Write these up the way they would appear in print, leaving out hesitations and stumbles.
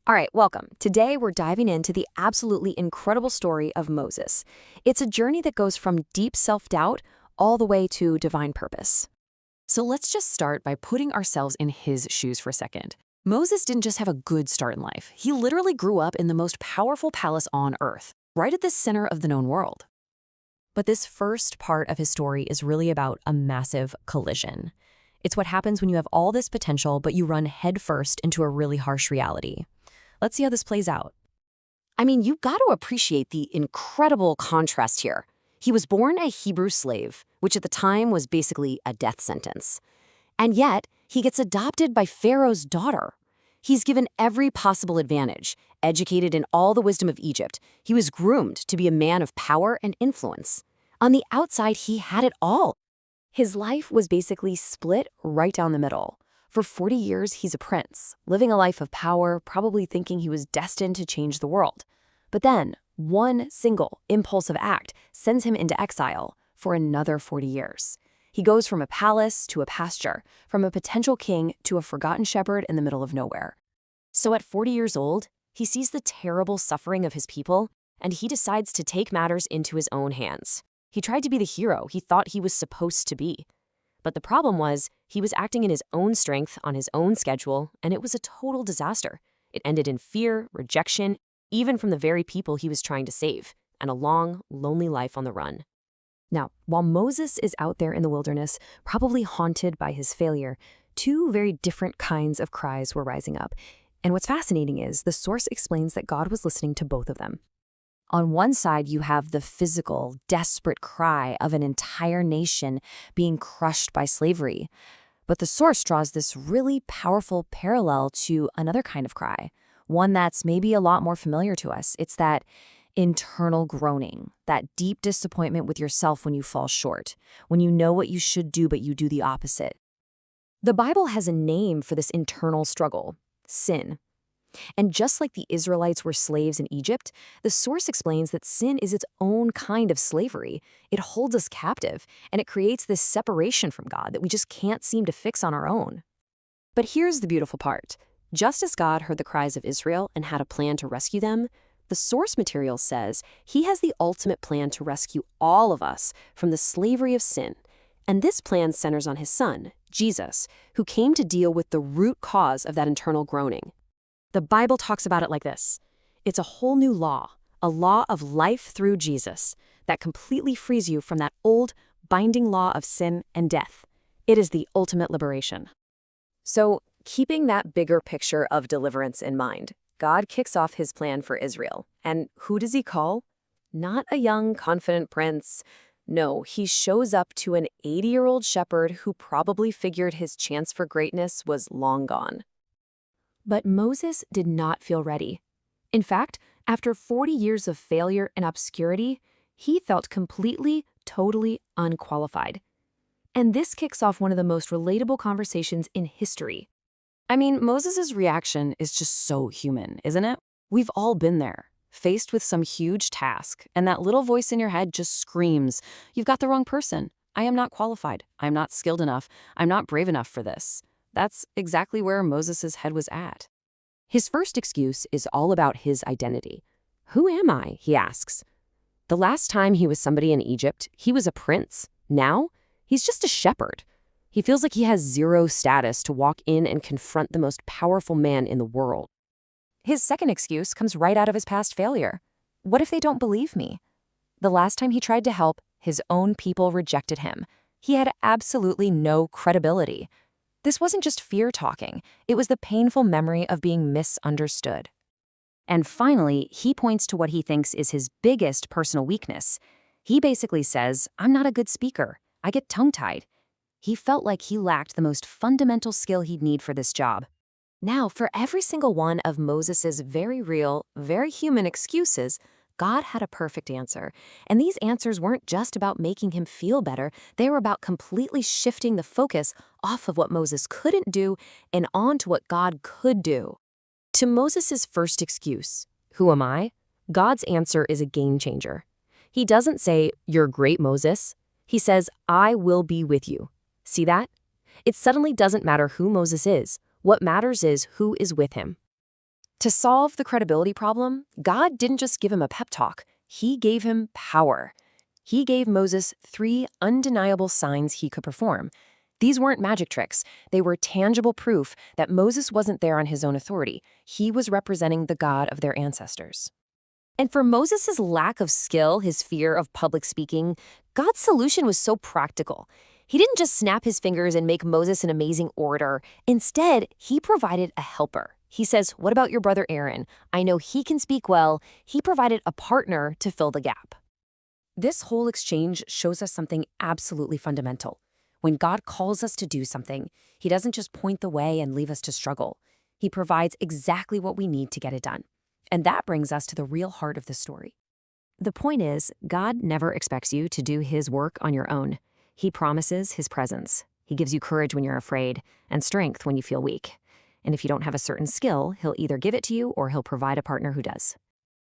All right, welcome. Today we're diving into the absolutely incredible story of Moses. It's a journey that goes from deep self-doubt all the way to divine purpose. So let's just start by putting ourselves in his shoes for a second. Moses didn't just have a good start in life. He literally grew up in the most powerful palace on earth, right at the center of the known world. But this first part of his story is really about a massive collision. It's what happens when you have all this potential, but you run headfirst into a really harsh reality. Let's see how this plays out. I mean, you got to appreciate the incredible contrast here. He was born a Hebrew slave, which at the time was basically a death sentence. And yet, he gets adopted by Pharaoh's daughter. He's given every possible advantage, educated in all the wisdom of Egypt. He was groomed to be a man of power and influence. On the outside, he had it all. His life was basically split right down the middle. For 40 years, he's a prince, living a life of power, probably thinking he was destined to change the world. But then, one single impulsive act sends him into exile for another 40 years. He goes from a palace to a pasture, from a potential king to a forgotten shepherd in the middle of nowhere. So at 40 years old, he sees the terrible suffering of his people, and he decides to take matters into his own hands. He tried to be the hero he thought he was supposed to be. But the problem was, he was acting in his own strength on his own schedule, and it was a total disaster. It ended in fear, rejection, even from the very people he was trying to save, and a long, lonely life on the run. Now, while Moses is out there in the wilderness, probably haunted by his failure, two very different kinds of cries were rising up. And what's fascinating is the source explains that God was listening to both of them. On one side, you have the physical, desperate cry of an entire nation being crushed by slavery. But the source draws this really powerful parallel to another kind of cry, one that's maybe a lot more familiar to us. It's that internal groaning, that deep disappointment with yourself when you fall short, when you know what you should do but you do the opposite. The Bible has a name for this internal struggle: sin. And just like the Israelites were slaves in Egypt, the source explains that sin is its own kind of slavery. It holds us captive, and it creates this separation from God that we just can't seem to fix on our own. But here's the beautiful part. Just as God heard the cries of Israel and had a plan to rescue them, the source material says he has the ultimate plan to rescue all of us from the slavery of sin. And this plan centers on his son, Jesus, who came to deal with the root cause of that internal groaning. The Bible talks about it like this. It's a whole new law, a law of life through Jesus, that completely frees you from that old, binding law of sin and death. It is the ultimate liberation. So, keeping that bigger picture of deliverance in mind, God kicks off his plan for Israel. And who does he call? Not a young, confident prince. No, he shows up to an 80-year-old shepherd who probably figured his chance for greatness was long gone. But Moses did not feel ready. In fact, after 40 years of failure and obscurity, he felt completely, totally unqualified. And this kicks off one of the most relatable conversations in history. I mean, Moses' reaction is just so human, isn't it? We've all been there, faced with some huge task, and that little voice in your head just screams, "You've got the wrong person. I am not qualified. I'm not skilled enough. I'm not brave enough for this." That's exactly where Moses' head was at. His first excuse is all about his identity. Who am I? He asks. The last time he was somebody in Egypt, he was a prince. Now, he's just a shepherd. He feels like he has zero status to walk in and confront the most powerful man in the world. His second excuse comes right out of his past failure. What if they don't believe me? The last time he tried to help, his own people rejected him. He had absolutely no credibility. This wasn't just fear talking, it was the painful memory of being misunderstood. And finally, he points to what he thinks is his biggest personal weakness. He basically says, "I'm not a good speaker. I get tongue-tied." He felt like he lacked the most fundamental skill he'd need for this job. Now, for every single one of Moses' very real, very human excuses, God had a perfect answer. And these answers weren't just about making him feel better, they were about completely shifting the focus off of what Moses couldn't do and on to what God could do. To Moses' first excuse, "Who am I?" God's answer is a game changer. He doesn't say, "You're great, Moses." He says, "I will be with you." See that? It suddenly doesn't matter who Moses is. What matters is who is with him. To solve the credibility problem, God didn't just give him a pep talk, he gave him power. He gave Moses 3 undeniable signs he could perform. These weren't magic tricks. They were tangible proof that Moses wasn't there on his own authority. He was representing the God of their ancestors. And for Moses' lack of skill, his fear of public speaking, God's solution was so practical. He didn't just snap his fingers and make Moses an amazing orator. Instead, he provided a helper. He says, "What about your brother Aaron? I know he can speak well." He provided a partner to fill the gap. This whole exchange shows us something absolutely fundamental. When God calls us to do something, he doesn't just point the way and leave us to struggle. He provides exactly what we need to get it done. And that brings us to the real heart of the story. The point is, God never expects you to do his work on your own. He promises his presence. He gives you courage when you're afraid and strength when you feel weak. And if you don't have a certain skill, he'll either give it to you or he'll provide a partner who does.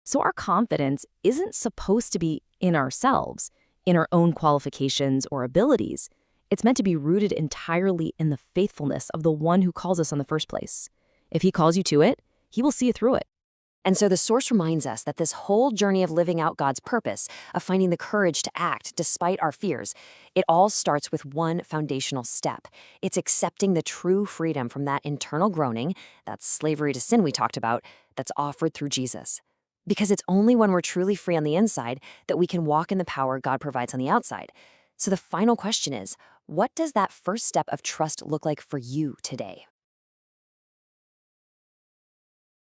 So our confidence isn't supposed to be in ourselves, in our own qualifications or abilities. It's meant to be rooted entirely in the faithfulness of the one who calls us in the first place. If he calls you to it, he will see you through it. And so the source reminds us that this whole journey of living out God's purpose, of finding the courage to act despite our fears, it all starts with one foundational step. It's accepting the true freedom from that internal groaning, that slavery to sin we talked about, that's offered through Jesus. Because it's only when we're truly free on the inside that we can walk in the power God provides on the outside. So the final question is, what does that first step of trust look like for you today?